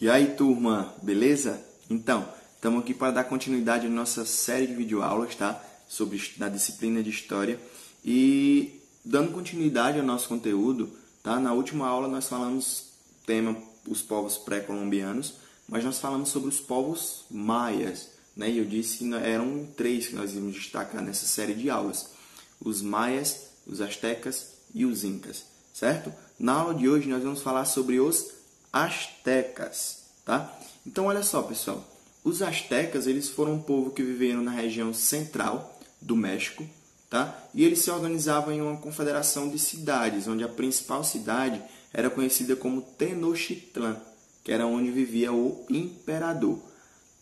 E aí, turma, beleza? Então, estamos aqui para dar continuidade à nossa série de videoaulas, tá? Na disciplina de História. E dando continuidade ao nosso conteúdo, tá? Na última aula nós falamos tema os povos pré-colombianos, mas nós falamos sobre os povos maias, né? E eu disse que eram 3 que nós íamos destacar nessa série de aulas: os maias, os astecas e os incas, certo? Na aula de hoje nós vamos falar sobre os astecas, tá? Então olha só, pessoal, os astecas, eles foram um povo que viveram na região central do México, tá? E eles se organizavam em uma confederação de cidades, onde a principal cidade era conhecida como Tenochtitlan, que era onde vivia o imperador.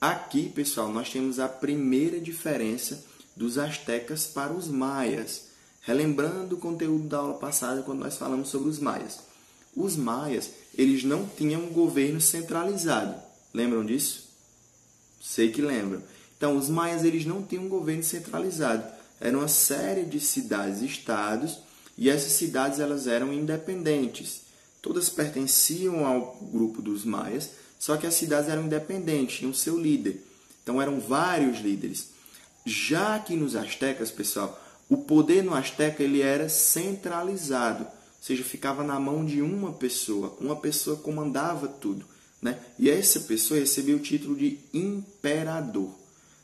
Aqui, pessoal, nós temos a primeira diferença dos astecas para os maias, relembrando o conteúdo da aula passada quando nós falamos sobre os maias. Os maias, eles não tinham um governo centralizado. Lembram disso? Sei que lembram. Então, os maias, eles não tinham um governo centralizado. Era uma série de cidades e estados, e essas cidades elas eram independentes. Todas pertenciam ao grupo dos maias, só que as cidades eram independentes, tinham seu líder. Então, eram vários líderes. Já aqui nos astecas, pessoal, o poder no asteca ele era centralizado. Ou seja, ficava na mão de uma pessoa comandava tudo, né? E essa pessoa recebia o título de imperador,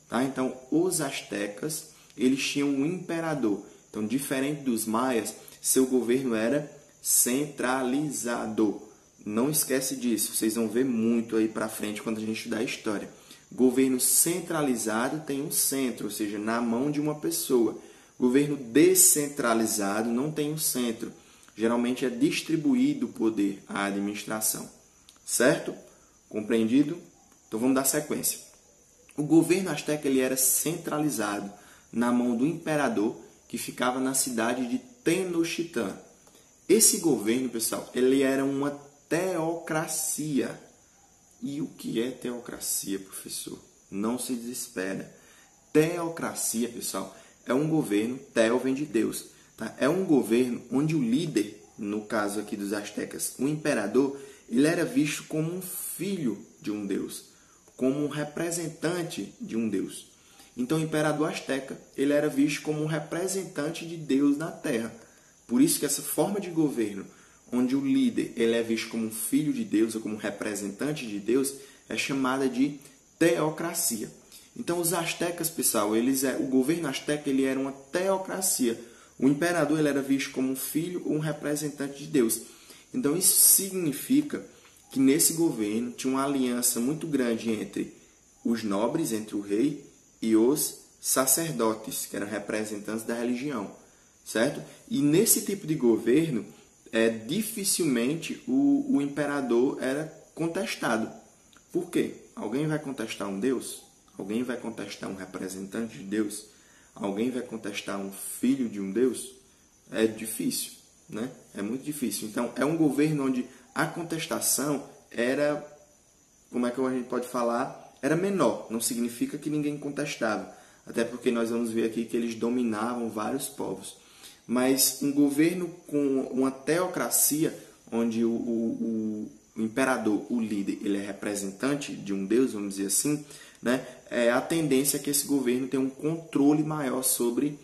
tá? Então, os astecas, eles tinham um imperador. Então, diferente dos maias, seu governo era centralizado. Não esquece disso, vocês vão ver muito aí para frente quando a gente estudar a história. Governo centralizado tem um centro, ou seja, na mão de uma pessoa. Governo descentralizado não tem um centro. Geralmente é distribuído o poder à administração. Certo? Compreendido? Então vamos dar sequência. O governo asteca ele era centralizado na mão do imperador, que ficava na cidade de Tenochtitlan. Esse governo, pessoal, ele era uma teocracia. E o que é teocracia, professor? Não se desespera. Teocracia, pessoal, é um governo, teo vem de Deus. Tá? É um governo onde o líder, no caso aqui dos astecas, o imperador, ele era visto como um filho de um deus, como um representante de um deus. Então, o imperador asteca, ele era visto como um representante de Deus na terra. Por isso que essa forma de governo, onde o líder ele é visto como um filho de Deus ou como um representante de Deus, é chamada de teocracia. Então, os astecas, pessoal, o governo asteca ele era uma teocracia. O imperador ele era visto como um filho ou um representante de Deus. Então, isso significa que nesse governo tinha uma aliança muito grande entre os nobres, entre o rei, e os sacerdotes, que eram representantes da religião. Certo? E nesse tipo de governo, dificilmente o imperador era contestado. Por quê? Alguém vai contestar um Deus? Alguém vai contestar um representante de Deus? Alguém vai contestar um filho de um Deus? É difícil, né? É muito difícil. Então, é um governo onde a contestação era, como é que a gente pode falar? Era menor. Não significa que ninguém contestava. Até porque nós vamos ver aqui que eles dominavam vários povos. Mas um governo com uma teocracia, onde o imperador, o líder, ele é representante de um Deus, vamos dizer assim, né? A tendência é que esse governo tenha um controle maior sobre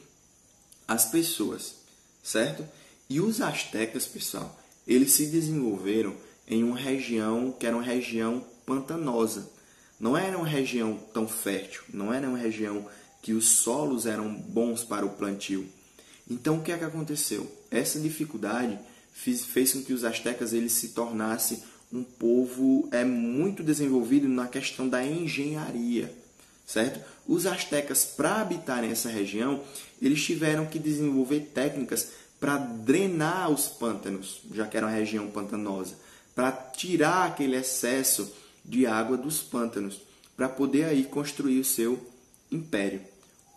as pessoas, certo? E os astecas, pessoal, eles se desenvolveram em uma região que era uma região pantanosa. Não era uma região tão fértil, não era uma região que os solos eram bons para o plantio. Então, o que é que aconteceu? Essa dificuldade fez com que os astecas eles se tornassem um povo muito desenvolvido na questão da engenharia, certo? Os astecas, para habitarem essa região, eles tiveram que desenvolver técnicas para drenar os pântanos, já que era uma região pantanosa, para tirar aquele excesso de água dos pântanos, para poder aí construir o seu império.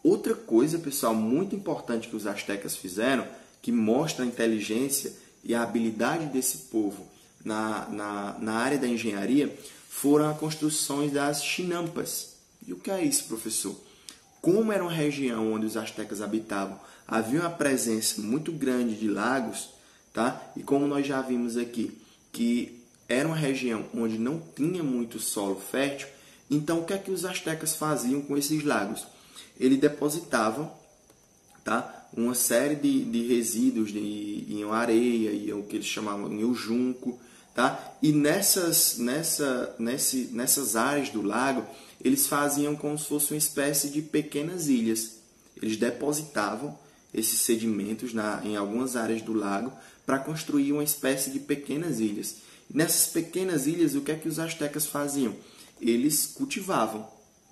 Outra coisa, pessoal, muito importante que os astecas fizeram, que mostra a inteligência e a habilidade desse povo na área da engenharia, foram as construções das chinampas. E o que é isso, professor? Como era uma região onde os astecas habitavam, havia uma presença muito grande de lagos, tá? E como nós já vimos aqui, que era uma região onde não tinha muito solo fértil, então o que é que os astecas faziam com esses lagos? Eles depositavam, tá, uma série de resíduos, iam areia, iam o que eles chamavam de junco, tá? E nessas áreas do lago, eles faziam como se fosse uma espécie de pequenas ilhas. Eles depositavam esses sedimentos em algumas áreas do lago para construir uma espécie de pequenas ilhas. E nessas pequenas ilhas, o que é que os astecas faziam? Eles cultivavam,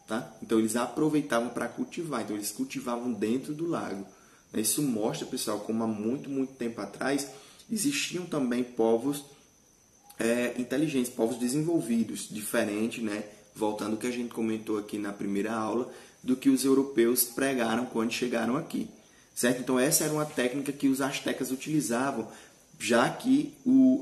tá? Então eles aproveitavam para cultivar, então eles cultivavam dentro do lago. Isso mostra, pessoal, como há muito tempo atrás existiam também povos inteligentes, povos desenvolvidos, diferente, né? Voltando ao que a gente comentou aqui na primeira aula, do que os europeus pregaram quando chegaram aqui, certo? Então essa era uma técnica que os astecas utilizavam, já que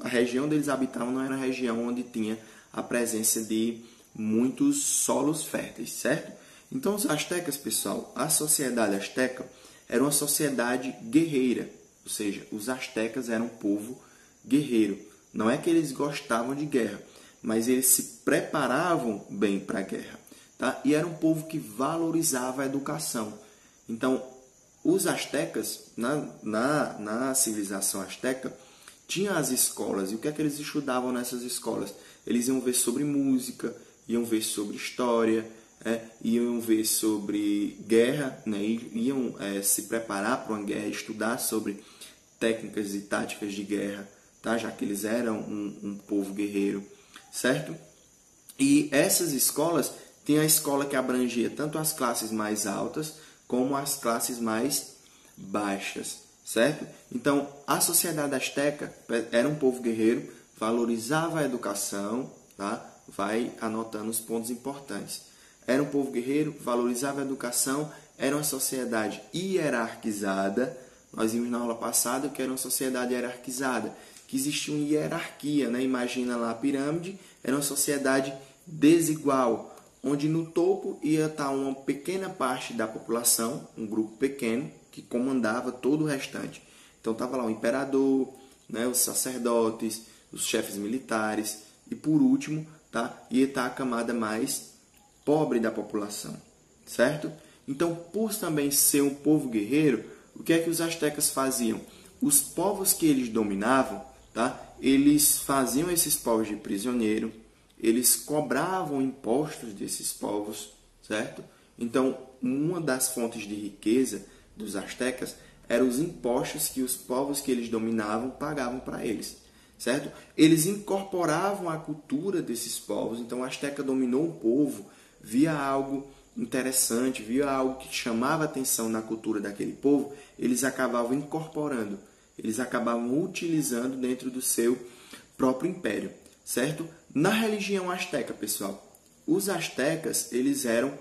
a região onde eles habitavam não era a região onde tinha a presença de muitos solos férteis, certo? Então os astecas, pessoal, a sociedade asteca era uma sociedade guerreira, ou seja, os astecas eram um povo guerreiro. Não é que eles gostavam de guerra, mas eles se preparavam bem para a guerra, tá? E era um povo que valorizava a educação. Então, os astecas, na civilização asteca, tinha as escolas. E o que é que eles estudavam nessas escolas? Eles iam ver sobre música, iam ver sobre história, iam ver sobre guerra, né? Iam se preparar para uma guerra, estudar sobre técnicas e táticas de guerra, tá? Já que eles eram um povo guerreiro, certo? E essas escolas, tinha a escola que abrangia tanto as classes mais altas como as classes mais baixas, certo? Então, a sociedade asteca era um povo guerreiro, valorizava a educação, tá? Vai anotando os pontos importantes. Era um povo guerreiro, valorizava a educação, era uma sociedade hierarquizada. Nós vimos na aula passada que era uma sociedade hierarquizada, que existia uma hierarquia, né? Imagina lá a pirâmide, era uma sociedade desigual, onde no topo ia estar uma pequena parte da população, um grupo pequeno, que comandava todo o restante. Então estava lá o imperador, né? Os sacerdotes, os chefes militares, e por último, tá? Ia estar a camada mais pobre da população, certo? Então, por também ser um povo guerreiro, o que é que os astecas faziam? Os povos que eles dominavam, tá? Eles faziam esses povos de prisioneiro, eles cobravam impostos desses povos, certo? Então, uma das fontes de riqueza dos astecas eram os impostos que os povos que eles dominavam pagavam para eles, certo? Eles incorporavam a cultura desses povos. Então, a asteca dominou um povo, via algo interessante, via algo que chamava atenção na cultura daquele povo, eles acabavam incorporando, eles acabavam utilizando dentro do seu próprio império, certo? Na religião asteca, pessoal, os astecas, eles eram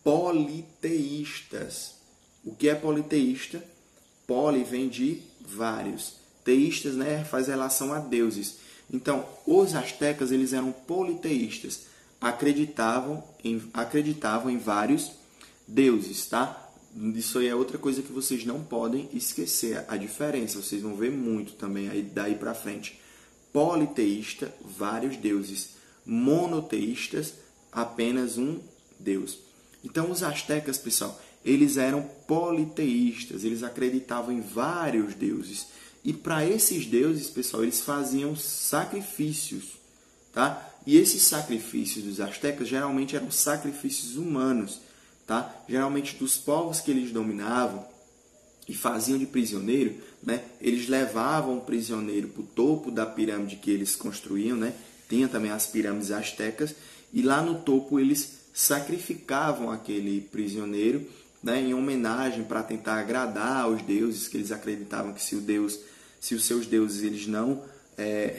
politeístas. O que é politeísta? Poli vem de vários. Teístas, né, faz relação a deuses. Então, os astecas, eles eram politeístas. Acreditavam em vários deuses, tá? Isso aí é outra coisa que vocês não podem esquecer. A diferença, vocês vão ver muito também aí daí para frente. Politeísta, vários deuses. Monoteístas, apenas um Deus. Então, os astecas, pessoal, eles eram politeístas, eles acreditavam em vários deuses. E para esses deuses, pessoal, eles faziam sacrifícios, tá? E esses sacrifícios dos astecas geralmente eram sacrifícios humanos, tá? Geralmente dos povos que eles dominavam e faziam de prisioneiro, né? Eles levavam o prisioneiro para o topo da pirâmide que eles construíam, né? Tinha também as pirâmides astecas, e lá no topo eles sacrificavam aquele prisioneiro, né? Em homenagem, para tentar agradar aos deuses, que eles acreditavam que se os seus deuses eles não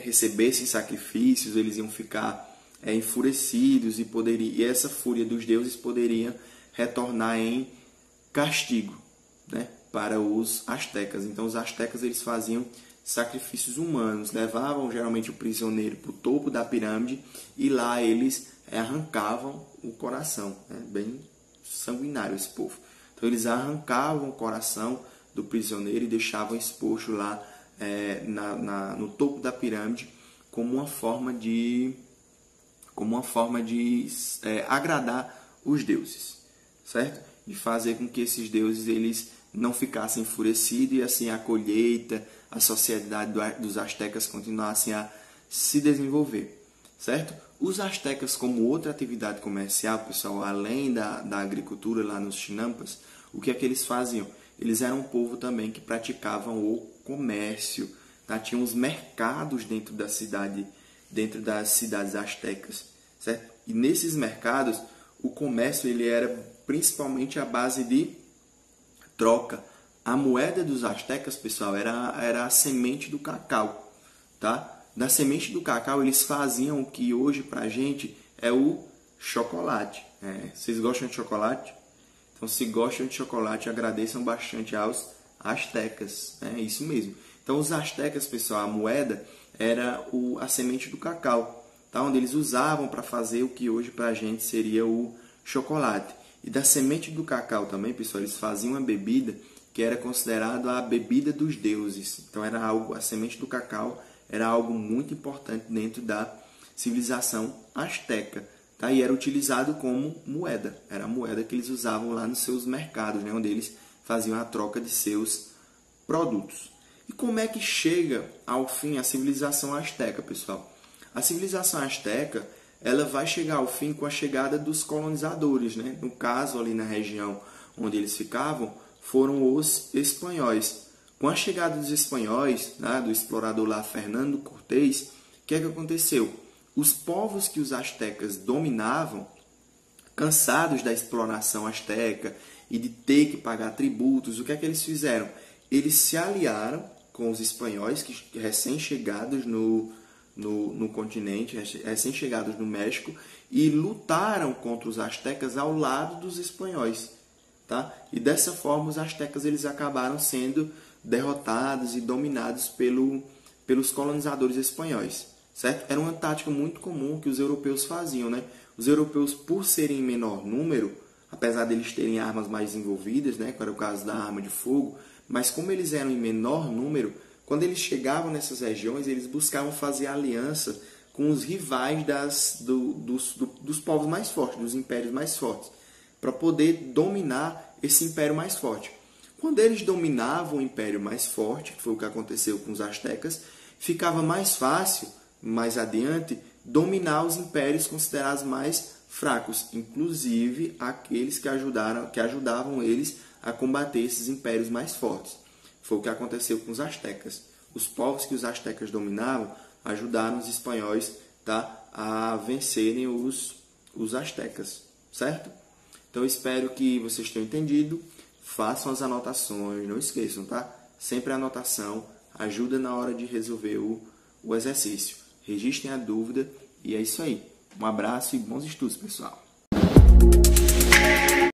recebessem sacrifícios, eles iam ficar enfurecidos e essa fúria dos deuses poderia retornar em castigo, né, para os astecas. Então os astecas eles faziam sacrifícios humanos, levavam geralmente o prisioneiro para o topo da pirâmide e lá eles arrancavam o coração, né? Bem sanguinário esse povo. Então eles arrancavam o coração do prisioneiro e deixavam exposto lá no topo da pirâmide como uma forma de agradar os deuses, certo? De fazer com que esses deuses eles não ficassem enfurecidos e assim a colheita, a sociedade dos astecas continuassem a se desenvolver, certo? Os astecas, como outra atividade comercial, pessoal, além da agricultura lá nos Chinampas, o que é que eles faziam? Eles eram um povo também que praticavam o comércio, tá? Tinham os mercados dentro das cidades astecas, certo? E nesses mercados, o comércio ele era principalmente à base de troca. A moeda dos astecas, pessoal, era a semente do cacau, tá? Da semente do cacau, eles faziam o que hoje pra gente é o chocolate. Vocês gostam de chocolate? Então, se gostam de chocolate, agradeçam bastante aos astecas. É isso mesmo. Então, os astecas, pessoal, a moeda era a semente do cacau, tá? Onde eles usavam para fazer o que hoje para a gente seria o chocolate. E da semente do cacau também, pessoal, eles faziam uma bebida que era considerada a bebida dos deuses. Então, a semente do cacau era algo muito importante dentro da civilização asteca, tá? E era utilizado como moeda. Era a moeda que eles usavam lá nos seus mercados, né? Onde eles faziam a troca de seus produtos. E como é que chega ao fim a civilização asteca, pessoal? A civilização asteca, ela vai chegar ao fim com a chegada dos colonizadores, né? No caso, ali na região onde eles ficavam, foram os espanhóis. Com a chegada dos espanhóis, né, do explorador lá Fernando Cortés, o que é que aconteceu? Os povos que os astecas dominavam, cansados da exploração asteca e de ter que pagar tributos, o que é que eles fizeram? Eles se aliaram com os espanhóis, que recém-chegados no continente, recém-chegados no México, e lutaram contra os astecas ao lado dos espanhóis, tá? E dessa forma os astecas eles acabaram sendo derrotados e dominados pelos colonizadores espanhóis, certo? Era uma tática muito comum que os europeus faziam, né? Os europeus, por serem em menor número, apesar de eles terem armas mais desenvolvidas, né, que era o caso da arma de fogo, mas como eles eram em menor número, quando eles chegavam nessas regiões, eles buscavam fazer aliança com os rivais dos povos mais fortes, dos impérios mais fortes, para poder dominar esse império mais forte. Quando eles dominavam o império mais forte, que foi o que aconteceu com os astecas, ficava mais fácil, mais adiante, dominar os impérios considerados mais fracos, inclusive aqueles que ajudavam eles a combater esses impérios mais fortes. Foi o que aconteceu com os astecas. Os povos que os astecas dominavam ajudaram os espanhóis, tá, a vencerem os astecas, certo? Então, espero que vocês tenham entendido. Façam as anotações, não esqueçam, tá? Sempre a anotação ajuda na hora de resolver o exercício. Registrem a dúvida e é isso aí. Um abraço e bons estudos, pessoal!